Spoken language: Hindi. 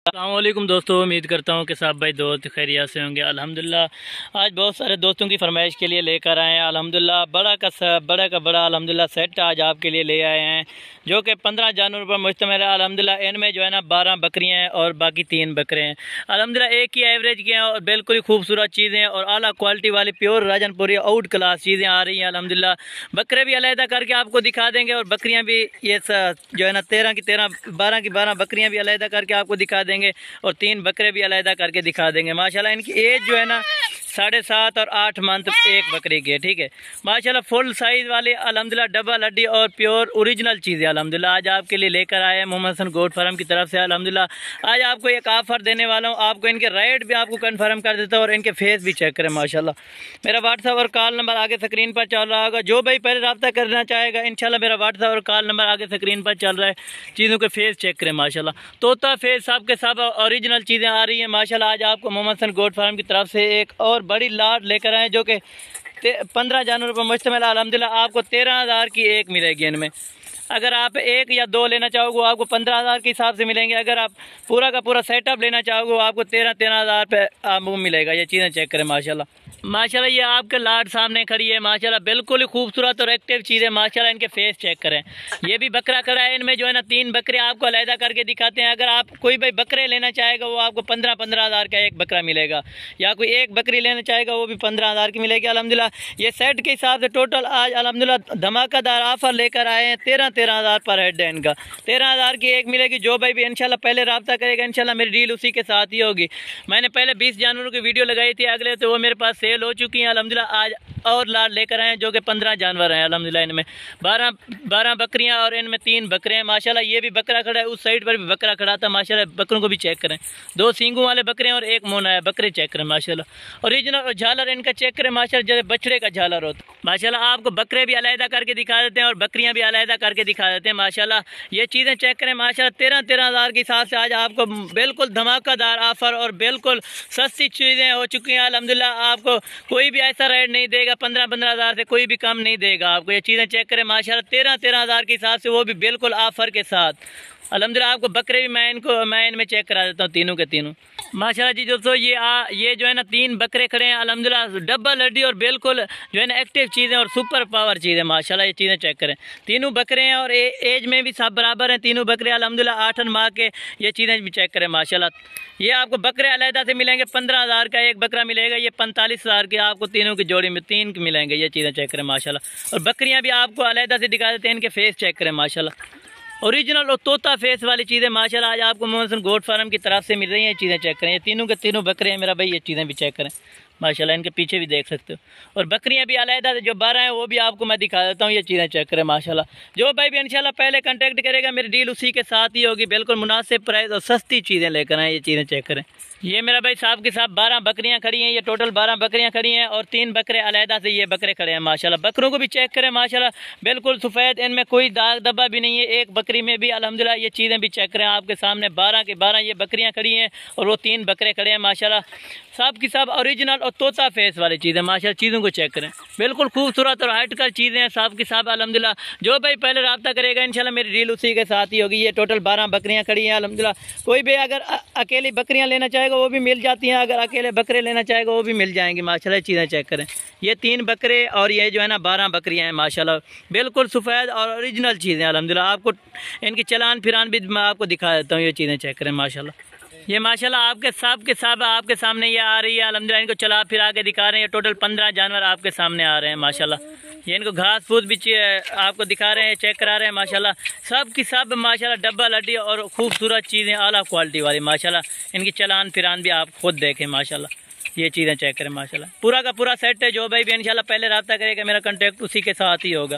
अस्सलामुअलैकुम दोस्तों, उम्मीद करता हूँ कि सब भाई दोस्त खैरियत से होंगे। अल्हम्दुलिल्लाह आज बहुत सारे दोस्तों की फरमाइश के लिए लेकर आए हैं। अल्हम्दुलिल्लाह बड़ा का बड़ा अल्हम्दुलिल्लाह सेट आज आपके लिए ले आए हैं, जो कि 15 जानवरों पर मुश्तमिल है। अल्हम्दुलिल्लाह इनमें जो है ना 12 बकरियाँ हैं और बाकी 3 बकरे हैं। अल्हम्दुलिल्लाह एक ही एवरेज के हैं और बिल्कुल ही खूबसूरत चीज़ें हैं और आला क्वालिटी वाली प्योर राजनपुरी आउट क्लास चीज़ें आ रही हैं। अल्हम्दुलिल्लाह बकरे भी अलहदा करके आपको दिखा देंगे और बकरियाँ भी ये जो है ना 13 की 13 12 की 12 बकरियाँ भी अलहदा करके आपको दिखा देंगे और 3 बकरे भी अलहदा करके दिखा देंगे। माशाल्लाह इनकी एज जो है ना 7.5 और 8 मंथ एक बकरे की है। ठीक है, माशाल्लाह फुल साइज़ वाली अल्हम्दुलिल्लाह डबल हड्डी और प्योर ओरिजिनल चीज़ें अल्हम्दुलिल्लाह आज आपके लिए लेकर आए हैं मोहम्मद हसन गोट फार्म की तरफ से। अल्हम्दुलिल्लाह आज आपको एक ऑफ़र देने वाला हूँ, आपको इनके रेट भी आपको कन्फर्म कर देता हूँ और इनके फेस भी चेक करें। माशाल्लाह मेरा व्हाट्सएप और कॉल नंबर आगे स्क्रीन पर चल रहा होगा, जो भाई पहले रब्ता करना चाहेगा इंशाल्लाह मेरा व्हाट्सएप और कॉल नंबर आगे स्क्रीन पर चल रहा है। चीज़ों के फेस चेक करें माशाल्लाह, तोता फेस सब के सब ओरिजिनल चीज़ें आ रही हैं। माशाल्लाह आज आपको मोहम्मद हसन गोट फार्म की तरफ से एक और बड़ी लाट लेकर आए जो कि 15 जानवरों पर मुश्तमिल। अल्हम्दुलिल्लाह आपको 13,000 की एक मिलेगी। इनमें अगर आप एक या दो लेना चाहोगे वो आपको 15,000 के हिसाब से मिलेंगे। अगर आप पूरा का पूरा सेटअप लेना चाहोगे वो आपको 13,000 पे आपको मिलेगा। ये चीज़ें चेक करें माशाल्लाह। माशाल्लाह ये आपके लाट सामने खड़ी है माशाल्लाह, बिल्कुल ही खूबसूरत और एक्टिव चीज़ है माशाल्लाह। इनके फेस चेक करें, ये भी बकरा खड़ा है। इनमें जो है ना 3 बकरे आपको अलहदा करके दिखाते हैं। अगर आप कोई भाई बकरे लेना चाहेगा वो आपको 15,000 का एक बकरा मिलेगा, या कोई एक बकरी लेना चाहेगा वो भी 15,000 की मिलेगी। अल्हम्दुलिल्लाह ये सेट के हिसाब से टोटल आज अल्हम्दुलिल्लाह धमाकेदार ऑफर लेकर आए हैं। 13,000 पर हेड है इनका, 13,000 की एक मिलेगी। जो भाई भी इंशाल्लाह पहले रब्ता करेगा इंशाल्लाह मेरी डील उसी के साथ ही होगी। मैंने पहले 20 जानवरों की वीडियो लगाई थी अगले, तो वो मेरे पास सेल हो चुकी हैं। अल्हम्दुलिल्लाह आज और लाट लेकर आए हैं जो कि 15 जानवर हैं। अल्हम्दुलिल्लाह इनमें 12 बकरियां और इनमें 3 बकरे हैं। माशाल्लाह ये भी बकरा खड़ा है, उस साइड पर भी बकरा खड़ा था। माशाल्लाह बकरों को भी चेक करें, 2 सींगों वाले बकरे हैं और एक मोना है। बकरे चेक करें माशाल्लाह, ओरिजिनल और झालर इनका चेक करें माशाल्लाह, जैसे बछड़े का झालर होता। माशाल्लाह आपको बकरे भी अलहदा करके दिखा देते हैं और बकरियां भी अलहदा करके दिखा देते हैं। माशाल्लाह ये चीज़ें चेक करें माशाल्लाह, 13,000 के हिसाब से आज आपको बिल्कुल धमाकेदार ऑफर और बिल्कुल सस्ती चीज़ें हो चुकी हैं। अल्हम्दुलिल्लाह आपको कोई भी ऐसा रेट नहीं देगा, 15,000 से कोई भी कम नहीं देगा आपको। ये चीज़ें चेक करें माशाल्लाह, 13,000 के हिसाब से, वो भी बिल्कुल ऑफर के साथ। अल्हम्दुलिल्लाह आपको बकरे भी मैं इनमें चेक करा देता हूँ, तीनों के तीनों माशाल्लाह जी। दोस्तों ये जो है ना 3 बकरे खड़े हैं अल्हम्दुलिल्लाह, डबल हड्डी और बिल्कुल जो है ना एक्टिव चीज़ें और सुपर पावर चीज़ें माशाल्लाह। ये चीज़ें चेक करें, तीनों बकरे हैं और एज में भी सब बराबर हैं तीनों बकरे अल्हम्दुलिल्लाह, 8 माह के। ये चीज़ें भी चेक करें माशाल्लाह। ये आपको बकरे अलहदा से मिलेंगे, 15,000 का एक बकरा मिलेगा। ये 45,000 के आपको तीनों की जोड़ी में 3 मिलेंगे। ये चीज़ें चेक करें माशाल्लाह। और बकरियाँ भी आपको अलहदा से दिखा देते हैं, इनके फेस चेक करें माशाल्लाह, ओरिजिनल और तोता फेस वाली चीज़ें माशाल्लाह आज आपको मोहम्मद हसन गोट फार्म की तरफ से मिल रही हैं। ये चीज़ें चेक करें, ये तीनों के तीनों बकरे हैं मेरा भाई। ये चीज़ें भी चेक करें माशाल्लाह, इनके पीछे भी देख सकते हो। और बकरियां भी अलहदा जो 12 हैं वो भी आपको मैं दिखा देता हूँ। ये चीज़ें चेक करें माशाल्लाह, जो भाई भी इंशाल्लाह पहले कांटेक्ट करेगा मेरी डील उसी के साथ ही होगी। बिल्कुल मुनासिब प्राइस और सस्ती चीज़ें लेकर आए। ये चीज़ें चेक करें, ये मेरा भाई साहब के साथ 12 बकरियां खड़ी हैं। ये टोटल 12 बकरियां खड़ी हैं और 3 बकरे अलहदा से ये बकरे खड़े हैं माशाल्लाह। बकरों को भी चेक करें माशाल्लाह, बिल्कुल सफ़ेद, इनमें कोई दाग धब्बा भी नहीं है एक बकरी में भी अल्हम्दुलिल्लाह। ये चीज़ें भी चेक करें आपके सामने, 12 के 12 ये बकरियां खड़ी हैं और वो 3 बकरे खड़े हैं माशाल्लाह। सब की सब ओरिजिनल और तोता फेस वाली चीज़ें माशाल्लाह। चीज़ों को चेक करें, बिल्कुल खूबसूरत और हट कर चीज़ें हैं सब की सब अल्हम्दुलिल्लाह। जो भाई पहले रब्ता करेगा इंशाल्लाह मेरी डील उसी के साथ ही होगी। ये टोटल 12 बकरियां खड़ी हैं अल्हम्दुलिल्लाह। कोई भी अगर अकेली बकरियां लेना चाहेगा वो भी मिल जाती हैं, अगर अकेले बकरे लेना चाहेगा वो भी मिल जाएंगे माशाल्लाह। चीज़ें चेक करें, ये 3 बकरे और ये जो है ना 12 बकरियां हैं माशाल्लाह, बिल्कुल सफ़ेद और ओरिजिनल चीज़ें अल्हम्दुलिल्लाह। आपको इनकी चलान फिरान भी मैं आपको दिखा देता हूँ। ये चीज़ें चेक करें माशाल्लाह, ये माशाल्लाह आपके सब आपके सामने ये आ रही है अल्हम्दुलिल्लाह। इनको चला फिरा के दिखा रहे हैं। टोटल 15 जानवर आपके सामने आ रहे हैं माशाल्लाह। ये इनको घास फूस भी आपको दिखा रहे हैं, चेक करा रहे हैं माशाल्लाह। सब की सब माशाल्लाह डबल हड्डी और खूबसूरत चीज़ें आला क्वालिटी वाली माशाल्लाह। इनकी चलान फिरान भी आप खुद देखें माशाल्लाह। ये चीज़ें चेक करें माशाल्लाह, पूरा का पूरा सेट है। जो भाई भी इंशाल्लाह पहले रब्ता करेगा मेरा कॉन्टैक्ट उसी के साथ ही होगा।